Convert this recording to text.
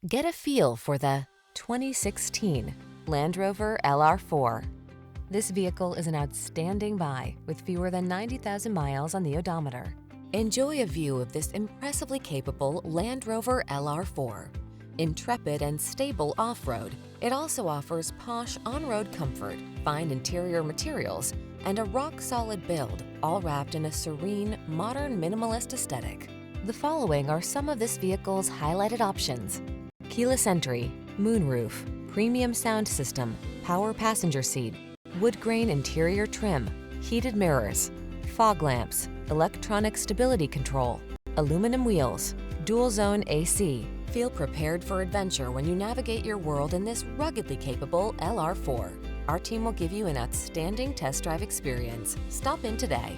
Get a feel for the 2016 Land Rover LR4. This vehicle is an outstanding buy with fewer than 90,000 miles on the odometer. Enjoy a view of this impressively capable Land Rover LR4. Intrepid and stable off-road, it also offers posh on-road comfort, fine interior materials, and a rock-solid build, all wrapped in a serene, modern minimalist aesthetic. The following are some of this vehicle's highlighted options: keyless entry, moonroof, premium sound system, power passenger seat, wood grain interior trim, heated mirrors, fog lamps, electronic stability control, aluminum wheels, dual zone AC. Feel prepared for adventure when you navigate your world in this ruggedly capable LR4. Our team will give you an outstanding test drive experience. Stop in today.